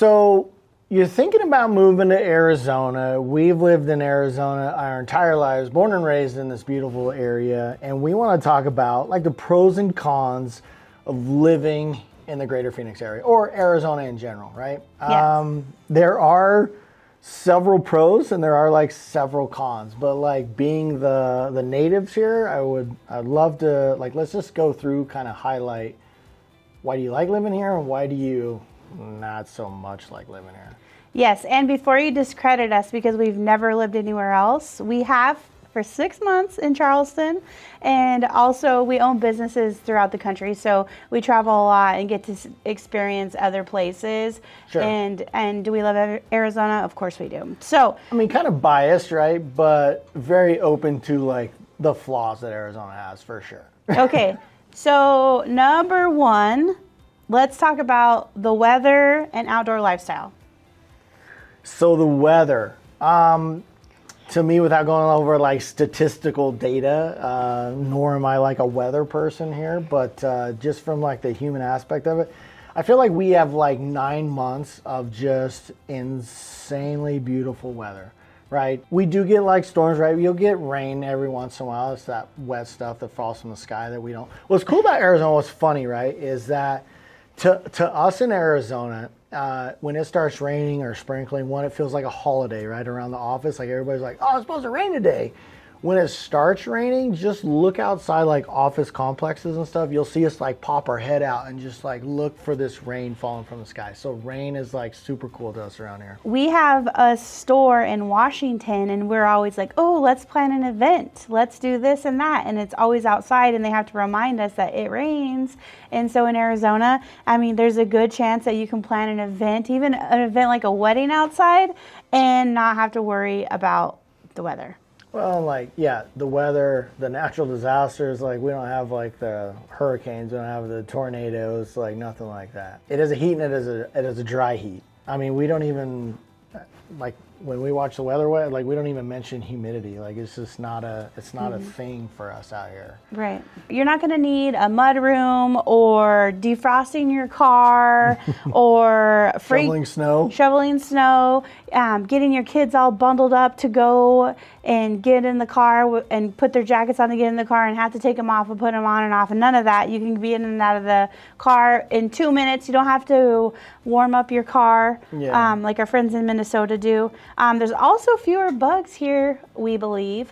So you're thinking about moving to Arizona. We've lived in Arizona our entire lives, born and raised in this beautiful area, and we want to talk about like the pros and cons of living in the greater Phoenix area or Arizona in general, right? Yes. There are several pros and there are like several cons, but like being the natives here, I'd love to like, let's just go through, kind of highlight why do you like living here and why do you not so much like living here. Yes, and before you discredit us because we've never lived anywhere else, we have for 6 months in Charleston, and also we own businesses throughout the country, so we travel a lot and get to experience other places. Sure. And do we love Arizona? Of course we do. So I mean, kind of biased, right? But very open to like the flaws that Arizona has for sure. okay, so number one, let's talk about the weather and outdoor lifestyle. So the weather, to me, without going over like statistical data, nor am I like a weather person here, but just from like the human aspect of it, I feel like we have like 9 months of just insanely beautiful weather, right? We do get like storms, right? You'll get rain every once in a while. It's that wet stuff that falls from the sky that we don't. What's cool about Arizona, what's funny, right, is that to us in Arizona, when it starts raining or sprinkling, it feels like a holiday, right, around the office. Like everybody's like, oh, it's supposed to rain today. When it starts raining, just look outside like office complexes and stuff. You'll see us like pop our head out and just like look for this rain falling from the sky. So rain is like super cool to us around here. We have a store in Washington and we're always like, oh, let's plan an event. Let's do this and that. And it's always outside and they have to remind us that it rains. And so in Arizona, I mean, there's a good chance that you can plan an event, even an event like a wedding outside, and not have to worry about the weather. Well, like, yeah, the weather, the natural disasters, like we don't have like the hurricanes, we don't have the tornadoes, like nothing like that. It is a heat and it is a dry heat. I mean, we don't even, like when we watch the weather, like we don't even mention humidity. Like it's just not a thing for us out here. Right. You're not going to need a mud room or defrosting your car or Shoveling snow, getting your kids all bundled up to go and get in the car and put their jackets on to get in the car and have to take them off and put them on and off, and none of that. You can be in and out of the car in 2 minutes. You don't have to warm up your car like our friends in Minnesota do. There's also fewer bugs here, we believe.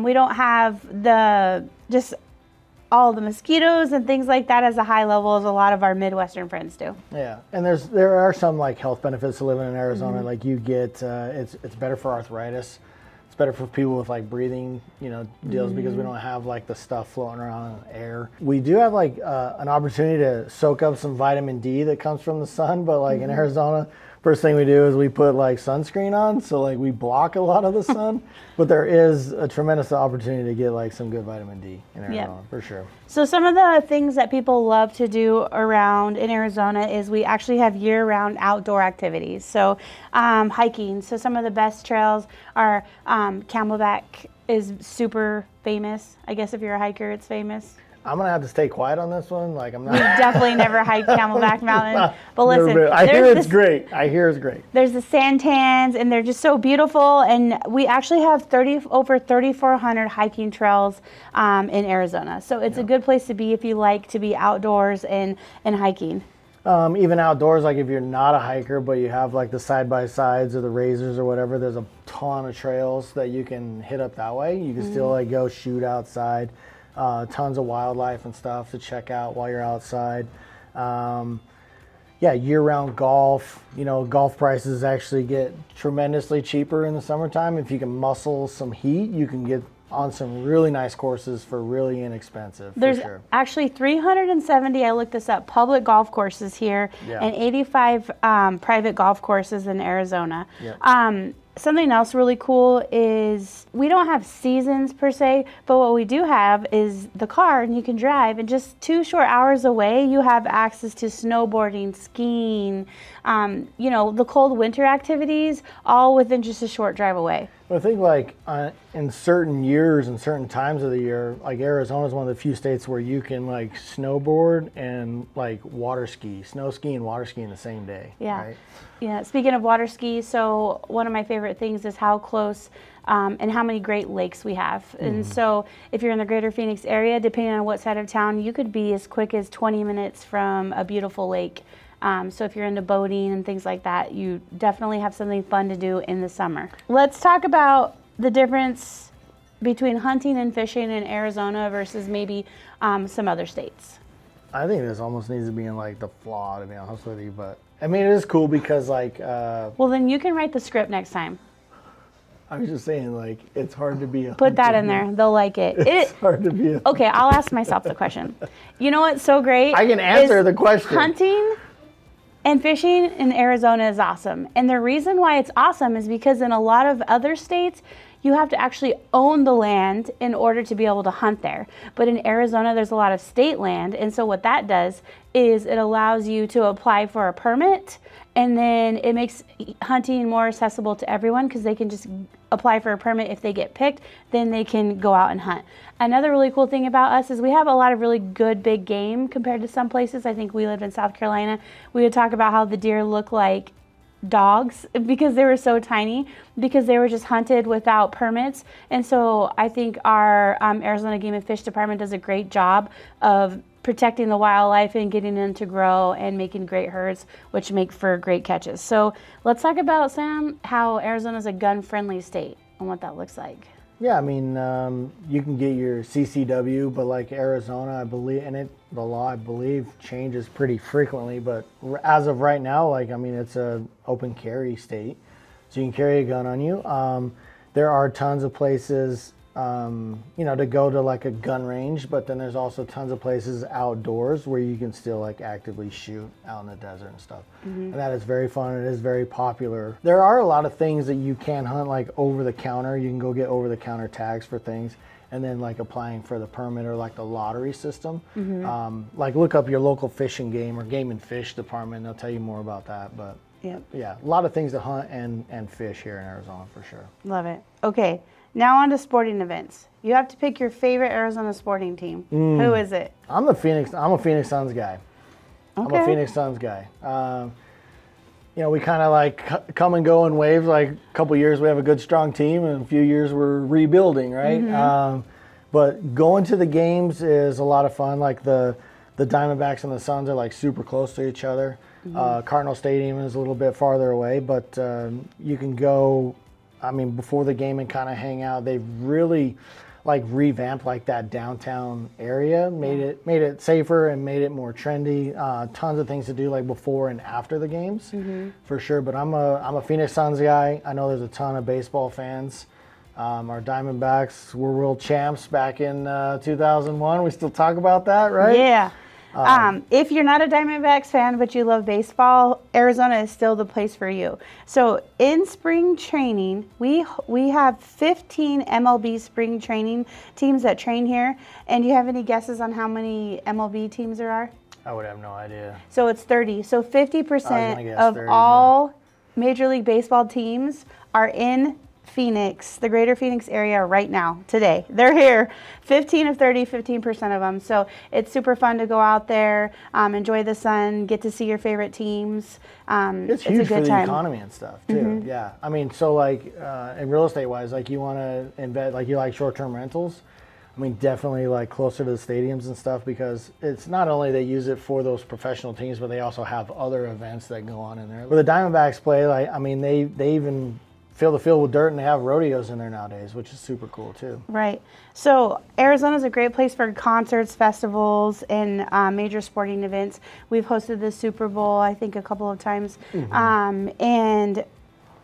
We don't have all the mosquitoes and things like that as a high level as a lot of our Midwestern friends do. Yeah, and there are some like health benefits to living in Arizona. Mm-hmm. Like you get, it's better for arthritis. It's better for people with like breathing, deals, because we don't have like the stuff floating around in the air. We do have like an opportunity to soak up some vitamin D that comes from the sun, but like in Arizona, first thing we do is we put like sunscreen on, so like we block a lot of the sun. But there is a tremendous opportunity to get like some good vitamin D in Arizona, for sure. So some of the things that people love to do around in Arizona is we actually have year-round outdoor activities. So hiking. So some of the best trails are Camelback is super famous. I guess if you're a hiker, it's famous. I'm going to have to stay quiet on this one. Like I'm not. We've definitely never hiked Camelback Mountain. But listen, I hear it's great. There's the santans, and they're just so beautiful. And we actually have over 3,400 hiking trails in Arizona. So it's a good place to be if you like to be outdoors and hiking. Even outdoors, like if you're not a hiker, but you have like the side-by-sides or the razors or whatever, there's a ton of trails that you can hit up that way. You can still like go shoot outside. Tons of wildlife and stuff to check out while you're outside. Year-round golf. Golf prices actually get tremendously cheaper in the summertime. If you can muscle some heat, you can get on some really nice courses for really inexpensive. There's actually 370, I looked this up, public golf courses here, and 85 private golf courses in Arizona. Yep. Something else really cool is we don't have seasons per se, but what we do have is the car, and you can drive, and just 2 short hours away, you have access to snowboarding, skiing, the cold winter activities, all within just a short drive away. I think like in certain years and certain times of the year, like Arizona is one of the few states where you can like snowboard and like water ski, snow ski and water ski in the same day. Yeah. Right? Yeah. Speaking of water ski, so one of my favorite things is how close and how many Great Lakes we have. And so if you're in the greater Phoenix area, depending on what side of town, you could be as quick as 20 minutes from a beautiful lake. So if you're into boating and things like that, you definitely have something fun to do in the summer. Let's talk about the difference between hunting and fishing in Arizona versus maybe some other states. I think this almost needs to be in like the flaw, to be honest with you. But I mean, it is cool because like. Well, then you can write the script next time. I was just saying, like, it's hard to be a Put that in there. They'll like it. It's hard to be a Okay, I'll ask myself the question. You know what's so great? I can answer is the question. Hunting and fishing in Arizona is awesome. And the reason why it's awesome is because in a lot of other states, you have to actually own the land in order to be able to hunt there. But in Arizona, there's a lot of state land. And so what that does is it allows you to apply for a permit, and then it makes hunting more accessible to everyone because they can just apply for a permit. If they get picked, then they can go out and hunt. Another really cool thing about us is we have a lot of really good big game compared to some places. I think we lived in South Carolina. We would talk about how the deer look like dogs because they were so tiny, because they were just hunted without permits. And so I think our Arizona Game and Fish Department does a great job of protecting the wildlife and getting them to grow and making great herds, which make for great catches. So let's talk about, Sam, how Arizona is a gun-friendly state and what that looks like. Yeah, I mean, you can get your CCW, but like Arizona, I believe, and the law, I believe, changes pretty frequently. But as of right now, like, I mean, it's a open carry state, so you can carry a gun on you. There are tons of places, to go to like a gun range, but then there's also tons of places outdoors where you can still like actively shoot out in the desert and stuff. And that is very fun. It is very popular. There are a lot of things that you can hunt like over the counter. You can go get over the counter tags for things, and then like applying for the permit or like the lottery system. Like look up your local fish and game or game and fish department. They'll tell you more about that. But yeah, a lot of things to hunt and fish here in Arizona for sure. Love it. Okay. Now on to sporting events. You have to pick your favorite Arizona sporting team. Who is it? I'm a Phoenix Suns guy. Okay. I'm a Phoenix Suns guy. We kind of like come and go in waves. Like a couple years we have a good strong team, and a few years we're rebuilding, right? But going to the games is a lot of fun. Like the Diamondbacks and the Suns are like super close to each other. Cardinal Stadium is a little bit farther away, but you can go. I mean, before the game and kind of hang out. They've really like revamped like that downtown area, made it safer and made it more trendy. Tons of things to do like before and after the games, for sure. But I'm a Phoenix Suns guy. I know there's a ton of baseball fans. Our Diamondbacks were world champs back in 2001. We still talk about that, right? Yeah. If you're not a Diamondbacks fan, but you love baseball, Arizona is still the place for you. So in spring training, we have 15 MLB spring training teams that train here. And do you have any guesses on how many MLB teams there are? I would have no idea. So it's 30. So 50% of 30, all Major League Baseball teams are in Phoenix, the greater Phoenix area right now, today. They're here, 15 of 30, 15% of them. So it's super fun to go out there, enjoy the sun, get to see your favorite teams. It's huge for the economy and stuff too. Yeah, I mean, so like in real estate wise, like you want to invest, like you like short-term rentals. I mean, definitely like closer to the stadiums and stuff, because it's not only they use it for those professional teams, but they also have other events that go on in there. Where the Diamondbacks play, like, I mean, they even fill the field with dirt, and they have rodeos in there nowadays, which is super cool too. Right. So Arizona is a great place for concerts, festivals, and major sporting events. We've hosted the Super Bowl, I think, a couple of times, and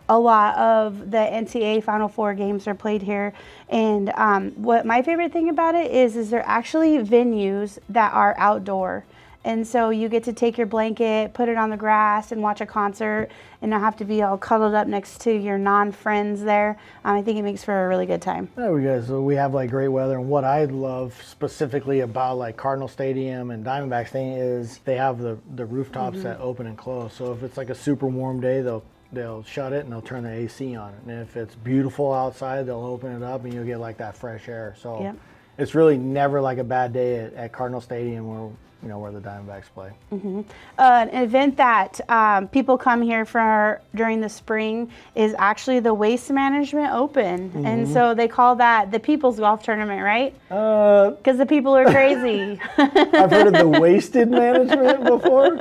a lot of the NCAA Final Four games are played here. And what my favorite thing about it is they're actually venues that are outdoor. And so you get to take your blanket, put it on the grass, and watch a concert, and not have to be all cuddled up next to your non-friends there. I think it makes for a really good time. There we go. So we have like great weather, and what I love specifically about like Cardinal Stadium and Diamondbacks thing is they have the rooftops that open and close. So if it's like a super warm day, they'll they'll shut it and they'll turn the AC on it. And if it's beautiful outside, they'll open it up and you'll get like that fresh air. So Yep. it's really never like a bad day at Cardinal Stadium where the Diamondbacks play. An event that people come here for during the spring is actually the Waste Management Open. And so they call that the People's Golf Tournament, right? Because the people are crazy. I've heard of the Wasted Management before.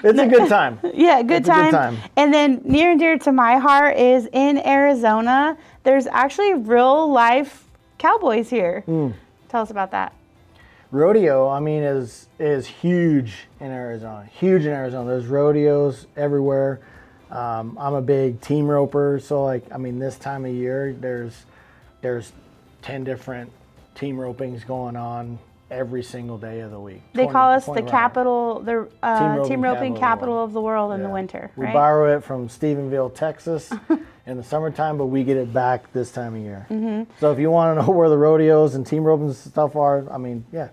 It's a good time. Yeah, good It's a time. good time. And then near and dear to my heart is in Arizona, there's actually real life cowboys here. Tell us about that. Rodeo, I mean, is huge in Arizona. Huge in Arizona. There's rodeos everywhere. I'm a big team roper, so this time of year, there's 10 different team ropings going on every single day of the week. They call us the 24 hours. capital, the team roping capital of the world in the Yeah. winter. We Right? borrow it from Stephenville, Texas in the summertime, but we get it back this time of year. So if you want to know where the rodeos and team roping and stuff are,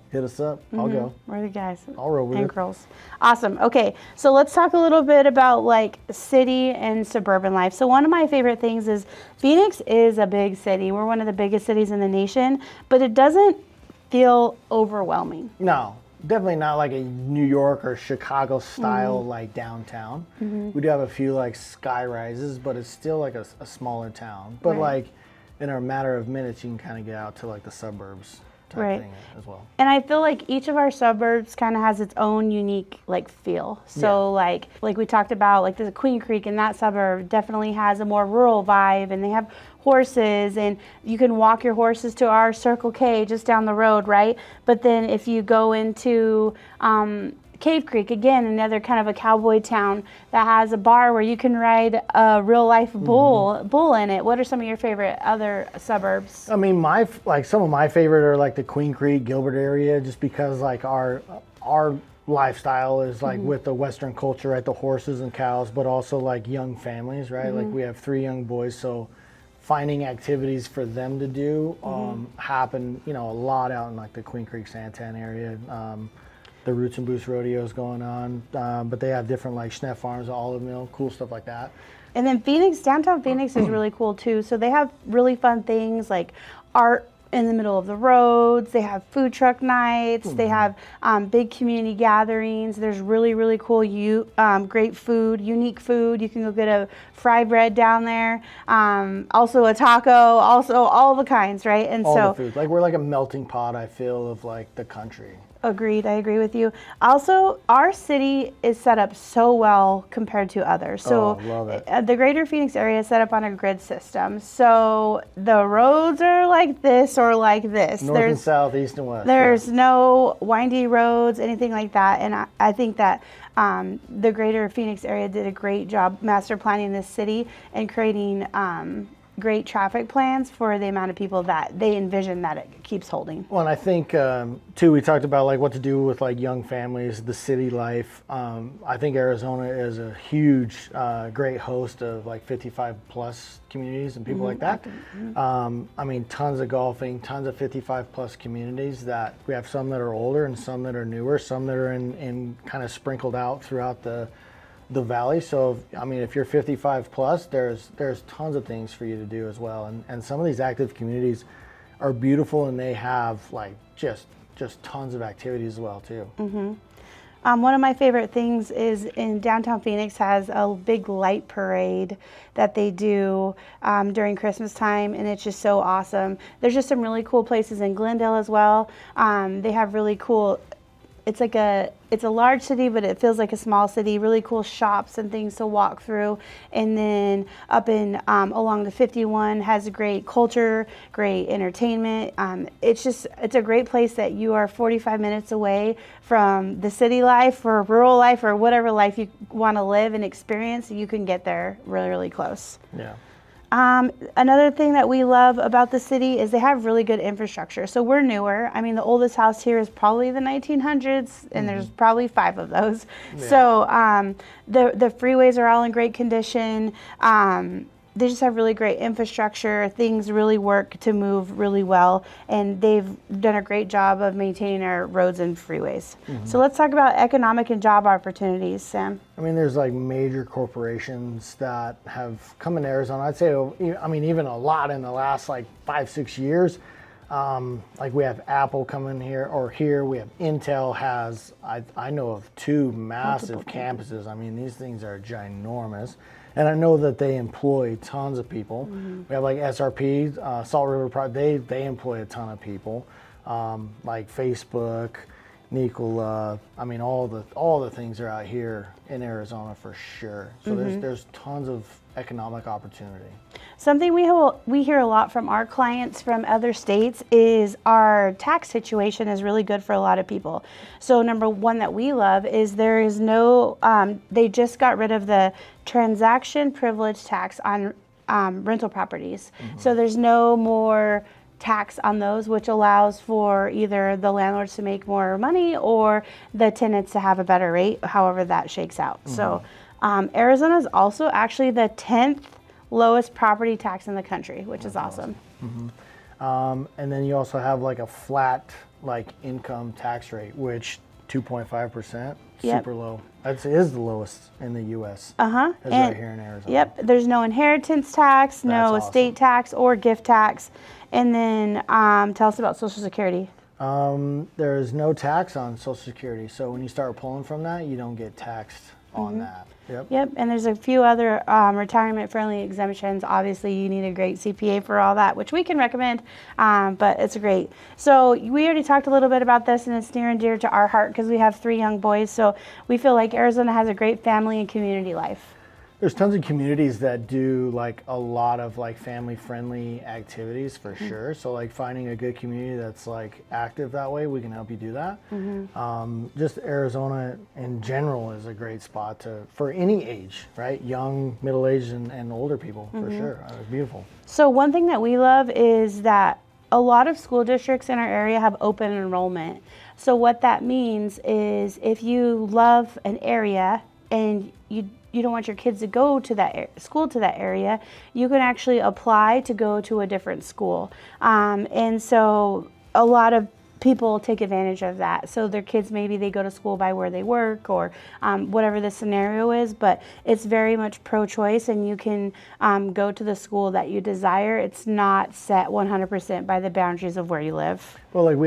hit us up. I'll go. We're the guys. I'll roll with And it. girls. Awesome. Okay, so let's talk a little bit about like city and suburban life. So one of my favorite things is Phoenix is a big city. We're one of the biggest cities in the nation, but it doesn't feel overwhelming. No, definitely not like a New York or Chicago style like downtown. We do have a few like sky rises, but it's still like a smaller town. But Right. like in a matter of minutes, you can kind of get out to like the suburbs type Right. thing as well. And I feel like each of our suburbs kind of has its own unique like feel. So like we talked about, like there's a Queen Creek in that suburb definitely has a more rural vibe, and they have horses, and you can walk your horses to our Circle K just down the road, right? But then if you go into Cave Creek, again, another kind of a cowboy town that has a bar where you can ride a real life bull in it. What are some of your favorite other suburbs? I mean, some of my favorite are like the Queen Creek, Gilbert area, just because like our lifestyle is like with the Western culture, right? The horses and cows, but also like young families, right? Like we have 3 young boys, so finding activities for them to do happen, a lot out in like the Queen Creek, Santan area. The Roots and Boost Rodeos going on, but they have different like Schneff Farms, Olive Mill, cool stuff like that. And then downtown Phoenix is really cool too. So they have really fun things like art in the middle of the roads. They have food truck nights. They have big community gatherings. There's really, really cool, great food, unique food. You can go get a fried bread down there. Also a taco, also all the kinds, right? And All so the foods. Like we're like a melting pot, I feel, of like the country. Agreed. I agree with you. Also, our city is set up so well compared to others. So love it. The greater Phoenix area is set up on a grid system. So the roads are like this or like this. North and south, east and west. There's no windy roads, anything like that. And I think that the greater Phoenix area did a great job master planning this city and creating great traffic plans for the amount of people that they envision that it keeps holding. Well, and I think too, we talked about like what to do with like young families, the city life. I think Arizona is a huge, great host of like 55 plus communities and people like that. I mean, tons of golfing, tons of 55 plus communities that we have some that are older and some that are newer, some that are in kind of sprinkled out throughout the valley. So I mean, if you're 55 plus, there's tons of things for you to do as well. And some of these active communities are beautiful, and they have like just tons of activities as well too. One of my favorite things is in downtown Phoenix has a big light parade that they do during Christmas time, and it's just so awesome. There's just some really cool places in Glendale as well. They have really cool, it's a large city, but it feels like a small city. Really cool shops and things to walk through. And then up in along the 51 has a great culture, great entertainment. It's a great place that you are 45 minutes away from the city life or rural life or whatever life you want to live and experience. You can get there really, really close. Yeah. Another thing that we love about the city is they have really good infrastructure. So we're newer. I mean, the oldest house here is probably the 1900s, and there's probably 5 of those. Yeah. So the freeways are all in great condition. they just have really great infrastructure. Things really work to move really well, and they've done a great job of maintaining our roads and freeways. So let's talk about economic and job opportunities, Sam. I mean, there's like major corporations that have come in Arizona. I'd say, I mean, even a lot in the last like 5-6 years. Like we have Apple coming here, or here we have Intel has, I know of 2 massive campuses. I mean, these things are ginormous. And I know that they employ tons of people. We have like SRP, Salt River, they employ a ton of people. Like Facebook, Nikola, I mean, all the things are out here in Arizona for sure. So there's tons of economic opportunity. Something we hear a lot from our clients from other states is our tax situation is really good for a lot of people. So number one that we love is there is no, they just got rid of the transaction privilege tax on rental properties. So there's no more tax on those, which allows for either the landlords to make more money or the tenants to have a better rate, however that shakes out. So Arizona is also actually the 10th lowest property tax in the country, which is awesome. And then you also have like a flat like income tax rate, which 2.5%, super low. That is the lowest in the U.S. Is right here in Arizona. Yep, there's no inheritance tax, no estate tax or gift tax. And then tell us about Social Security. There is no tax on Social Security, so when you start pulling from that, you don't get taxed on that. Yep, and there's a few other retirement-friendly exemptions. Obviously, you need a great CPA for all that, which we can recommend, but it's great. So we already talked a little bit about this, and it's near and dear to our heart because we have 3 young boys, so we feel like Arizona has a great family and community life. There's tons of communities that do like a lot of like family-friendly activities for sure. So like finding a good community that's like active that way, we can help you do that. Just Arizona in general is a great spot for any age, right? Young, middle-aged, and older people for sure. It's beautiful. So one thing that we love is that a lot of school districts in our area have open enrollment. So what that means is if you love an area and you don't want your kids to go to that school to that area, you can actually apply to go to a different school. And so a lot of people take advantage of that. So their kids, maybe they go to school by where they work or whatever the scenario is, but it's very much pro-choice and you can go to the school that you desire. It's not set 100% by the boundaries of where you live. Well, like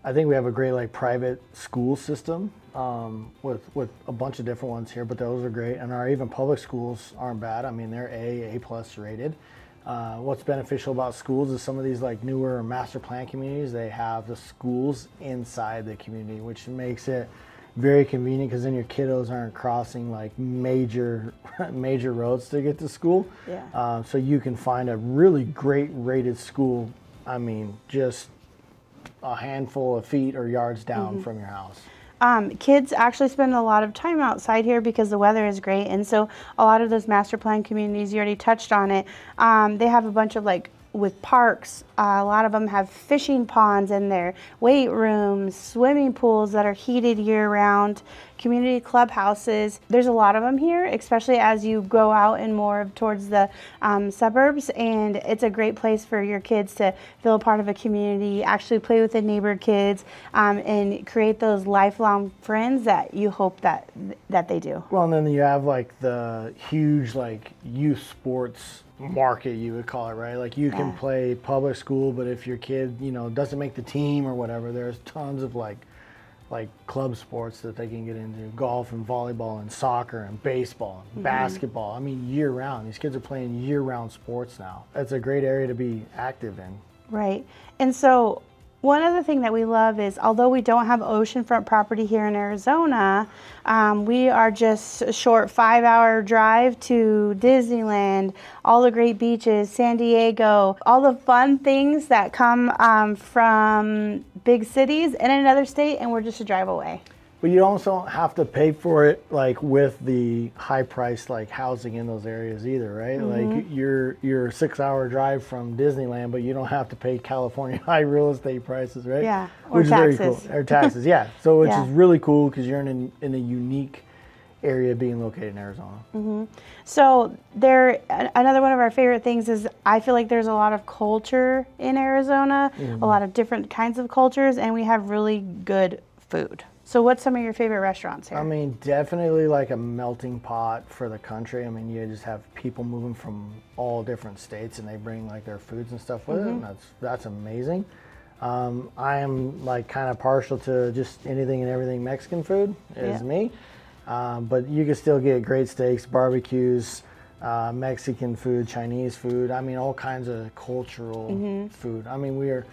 I think we have a great like private school system with a bunch of different ones here, but those are great. And our even public schools aren't bad. I mean, they're A+ rated. What's beneficial about schools is some of these like newer master plan communities, they have the schools inside the community, which makes it very convenient because then your kiddos aren't crossing like major roads to get to school. So you can find a really great rated school, I mean, just a handful of feet or yards down from your house. Kids actually spend a lot of time outside here because the weather is great, and so a lot of those master plan communities, you already touched on it, they have a bunch of like with parks, a lot of them have fishing ponds in there, weight rooms, swimming pools that are heated year round, community clubhouses. There's a lot of them here, especially as you go out and more towards the suburbs, and it's a great place for your kids to feel a part of a community, actually play with the neighbor kids, and create those lifelong friends that you hope that they do. Well, and then you have like the huge like youth sports market, you would call it, right? Like you can play public school, but if your kid, doesn't make the team or whatever, there's tons of like club sports that they can get into, golf and volleyball and soccer and baseball and basketball. I mean, year round. These kids are playing year round sports now. It's a great area to be active in. Right. And so one other thing that we love is, although we don't have oceanfront property here in Arizona, we are just a short 5-hour drive to Disneyland, all the great beaches, San Diego, all the fun things that come from big cities in another state, and we're just a drive away. But you also don't have to pay for it like with the high price like housing in those areas either, right? Like you're a 6-hour drive from Disneyland, but you don't have to pay California high real estate prices, right? Yeah, or which taxes. is very cool. Or taxes, yeah. So which is really cool because you're in a unique area being located in Arizona. So another one of our favorite things is I feel like there's a lot of culture in Arizona, a lot of different kinds of cultures, and we have really good food. So what's some of your favorite restaurants here? I mean, definitely like a melting pot for the country. I mean, you just have people moving from all different states, and they bring like their foods and stuff with it, and that's amazing. I am like kind of partial to just anything and everything Mexican food is me. But you can still get great steaks, barbecues, Mexican food, Chinese food. I mean, all kinds of cultural food. I mean, we're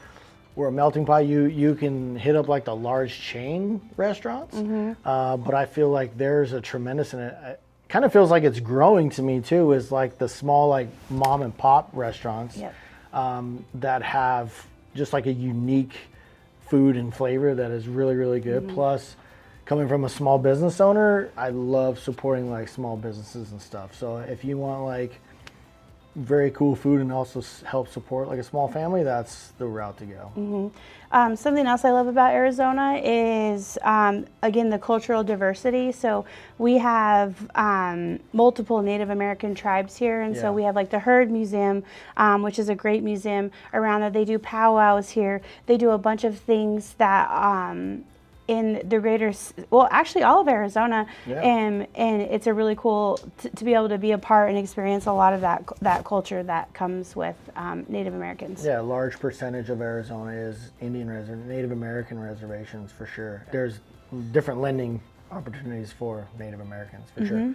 a melting pot. You can hit up like the large chain restaurants, but I feel like there's a tremendous, and it kind of feels like it's growing to me too, is like the small like mom and pop restaurants that have just like a unique food and flavor that is really, really good. Plus, coming from a small business owner, I love supporting like small businesses and stuff. So if you want like very cool food and also help support like a small family, that's the route to go. Something else I love about Arizona is, again, the cultural diversity. So we have multiple Native American tribes here, and so we have like the Herd Museum, which is a great museum around that. They do powwows here. They do a bunch of things that in the greater, well, actually all of Arizona, and it's a really cool to be able to be a part and experience a lot of that culture that comes with Native Americans. Yeah, a large percentage of Arizona is Native American reservations for sure. There's different lending opportunities for Native Americans for sure.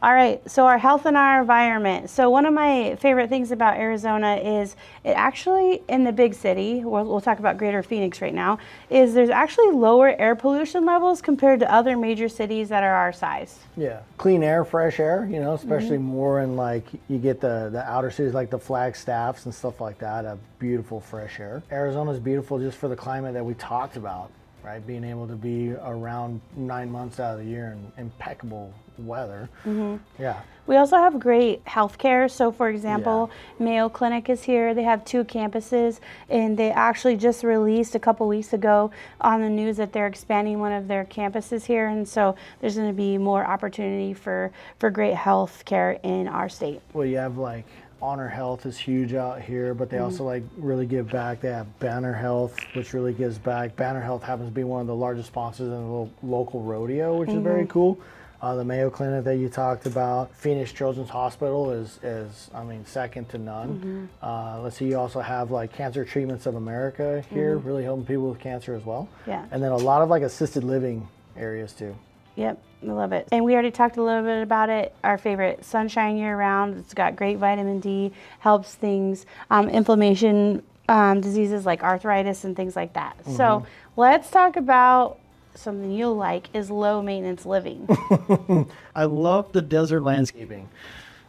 All right, so our health and our environment. So one of my favorite things about Arizona is it actually, in the big city, we'll talk about Greater Phoenix right now, is there's actually lower air pollution levels compared to other major cities that are our size. Yeah, clean air, fresh air, you know, especially more in like, you get the outer cities like the Flagstaffs and stuff like that, a beautiful fresh air. Arizona's beautiful just for the climate that we talked about, right? Being able to be around 9 months out of the year in impeccable weather. Yeah. We also have great healthcare. So for example, Mayo Clinic is here. They have 2 campuses, and they actually just released a couple weeks ago on the news that they're expanding one of their campuses here. And so there's going to be more opportunity for great healthcare in our state. Well, you have like Honor Health is huge out here, but they also like really give back. They have Banner Health, which really gives back. Banner Health happens to be one of the largest sponsors in the local rodeo, which is very cool. The Mayo Clinic that you talked about, Phoenix Children's Hospital is I mean, second to none. Let's see, you also have like Cancer Treatments of America here, really helping people with cancer as well. Yeah. And then a lot of like assisted living areas too. Yep, I love it. And we already talked a little bit about it. Our favorite, sunshine year round. It's got great vitamin D, helps things, inflammation, diseases like arthritis and things like that. So let's talk about something you'll like is low maintenance living. I love the desert landscaping.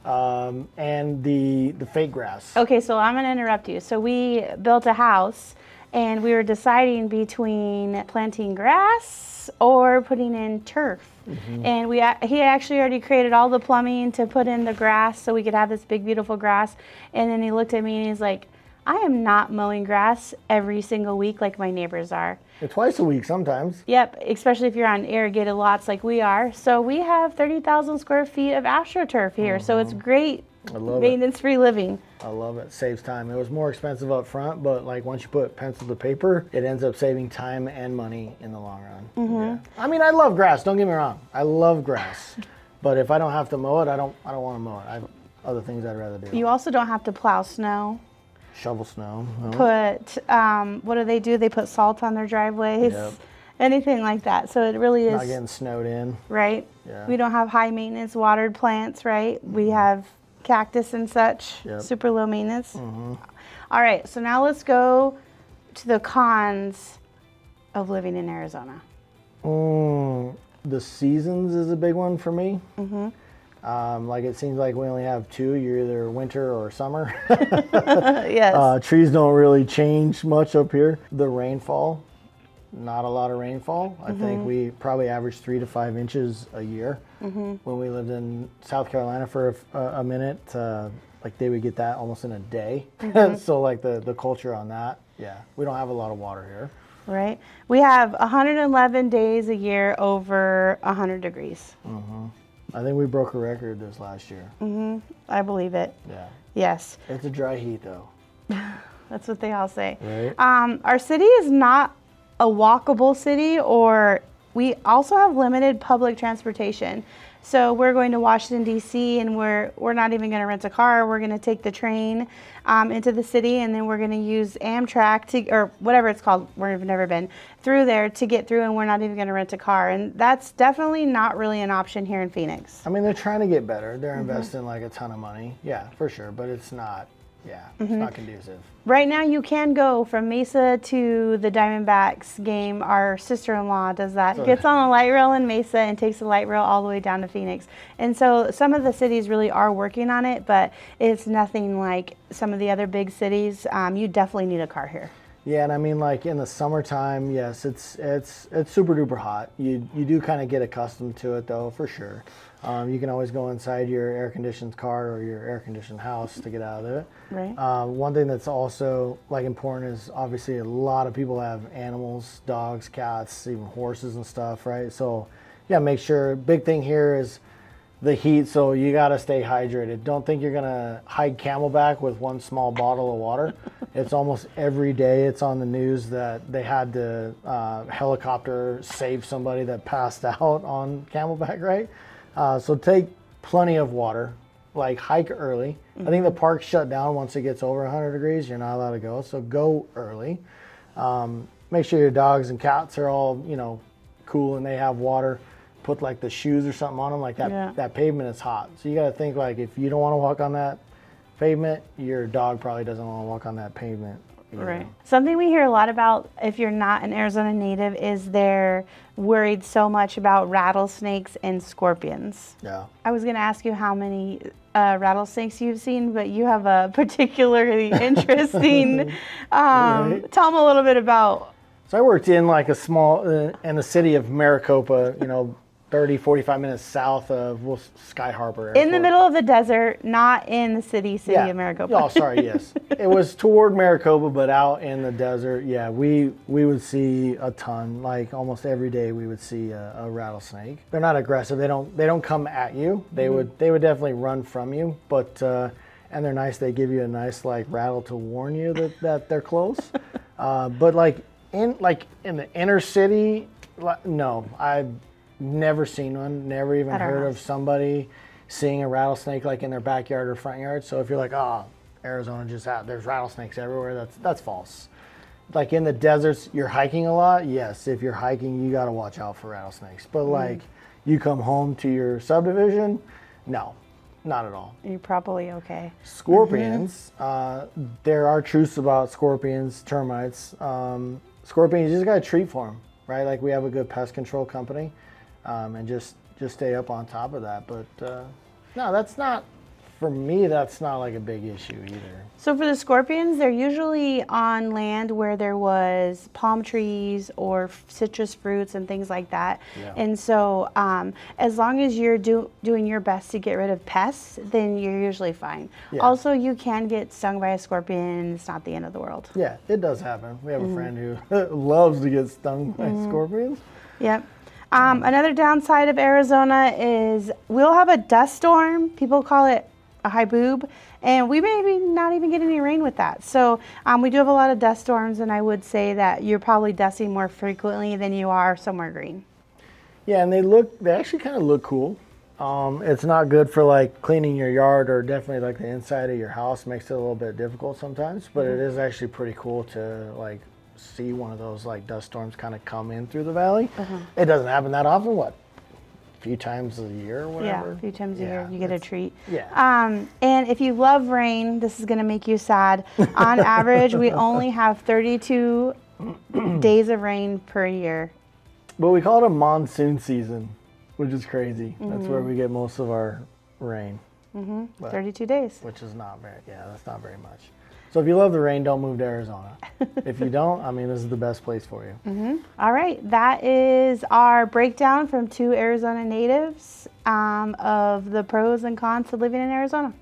And the fake grass. Okay, so I'm going to interrupt you. So we built a house, and we were deciding between planting grass or putting in turf. And he actually already created all the plumbing to put in the grass so we could have this big, beautiful grass. And then he looked at me and he's like, I am not mowing grass every single week like my neighbors are. Twice a week sometimes. Yep, especially if you're on irrigated lots like we are. So we have 30,000 square feet of AstroTurf here. So it's great maintenance-free living. I love it. Saves time. It was more expensive up front, but like once you put pencil to paper, it ends up saving time and money in the long run. Yeah. I mean, I love grass. Don't get me wrong. I love grass, but if I don't have to mow it, I don't want to mow it. I have other things I'd rather do. You also don't have to plow snow. Shovel snow. No. Put what do? They put salt on their driveways. Anything like that. So it really is not getting snowed in. Right. Yeah. We don't have high maintenance watered plants, right? We have cactus and such, super low maintenance. All right, so now let's go to the cons of living in Arizona. The seasons is a big one for me. Like it seems like we only have 2. You're either winter or summer. Yes. Trees don't really change much up here. The rainfall, not a lot of rainfall. I think we probably average 3 to 5 inches a year. When we lived in South Carolina for a minute, like they would get that almost in a day. So like the culture on that, we don't have a lot of water here. Right? We have 111 days a year over 100 degrees. I think we broke a record this last year. I believe it. Yeah. Yes. It's a dry heat, though. That's what they all say. Right. Our city is not a walkable city, or we also have limited public transportation. So we're going to Washington, D.C., and we're not even going to rent a car. We're going to take the train into the city, and then we're going to use Amtrak or whatever it's called. We've never been through there to get through, and we're not even going to rent a car. And that's definitely not really an option here in Phoenix. I mean, they're trying to get better. They're investing like a ton of money. Yeah, for sure. But it's not, it's not conducive. Right now, you can go from Mesa to the Diamondbacks game. Our sister-in-law does that. Gets on a light rail in Mesa and takes the light rail all the way down to Phoenix. And so some of the cities really are working on it, but it's nothing like some of the other big cities. You definitely need a car here. Yeah, and I mean, like in the summertime, yes, it's super duper hot. You do kind of get accustomed to it, though, for sure. You can always go inside your air-conditioned car or your air-conditioned house to get out of it. Right. One thing that's also like important is obviously a lot of people have animals, dogs, cats, even horses and stuff, right? So yeah, make sure. Big thing here is the heat, so you got to stay hydrated. Don't think you're gonna hike Camelback with one small bottle of water. It's almost every day. It's on the news that they had to helicopter save somebody that passed out on Camelback, right? So take plenty of water. Like hike early. I think the park's shut down once it gets over 100 degrees. You're not allowed to go, so go early. Make sure your dogs and cats are all cool and they have water. Put like the shoes or something on them. Like that. That pavement is hot, so you got to think like if you don't want to walk on that pavement, your dog probably doesn't want to walk on that pavement. Right. Something we hear a lot about if you're not an Arizona native is they're worried so much about rattlesnakes and scorpions. Yeah. I was going to ask you how many rattlesnakes you've seen, but you have a particularly interesting. Tell them a little bit about. So I worked in like a small, in the city of Maricopa, 30, 45 minutes south of Sky Harbor Airport. In the middle of the desert, not in the city of Maricopa. Oh, sorry, yes. It was toward Maricopa, but out in the desert. Yeah, we would see a ton. Like almost every day we would see a rattlesnake. They're not aggressive. They don't come at you. They would definitely run from you, but and they're nice. They give you a nice like rattle to warn you that they're close. But like in the inner city, no, I've never seen one. Never even heard of somebody seeing a rattlesnake like in their backyard or front yard. So if you're like, Arizona there's rattlesnakes everywhere, that's false. Like in the deserts, you're hiking a lot. Yes, if you're hiking, you got to watch out for rattlesnakes. But like you come home to your subdivision, no, not at all. You're probably okay. Scorpions, there are truths about scorpions, termites. Scorpions, you just got to treat for them, right? Like we have a good pest control company. And just stay up on top of that. But no, that's not, for me, that's not like a big issue either. So for the scorpions, they're usually on land where there was palm trees or citrus fruits and things like that. Yeah. And so as long as you're doing your best to get rid of pests, then you're usually fine. Yeah. Also, you can get stung by a scorpion. It's not the end of the world. Yeah, it does happen. We have a friend who loves to get stung by scorpions. Yep. Another downside of Arizona is we'll have a dust storm. People call it a haboob, and we may not even get any rain with that. So we do have a lot of dust storms, and I would say that you're probably dusting more frequently than you are somewhere green. Yeah, and they actually kind of look cool. It's not good for like cleaning your yard or definitely like the inside of your house. Makes it a little bit difficult sometimes, but it is actually pretty cool to like see one of those like dust storms kind of come in through the valley. It doesn't happen that often. A few times a year or whatever? Yeah, a few times a year you get a treat. Yeah. And if you love rain, this is going to make you sad. On average, we only have 32 days of rain per year. But we call it a monsoon season, which is crazy. That's where we get most of our rain. 32 days. Which is not that's not very much. So if you love the rain, don't move to Arizona. If you don't, I mean, this is the best place for you. All right, that is our breakdown from 2 Arizona natives of the pros and cons to living in Arizona.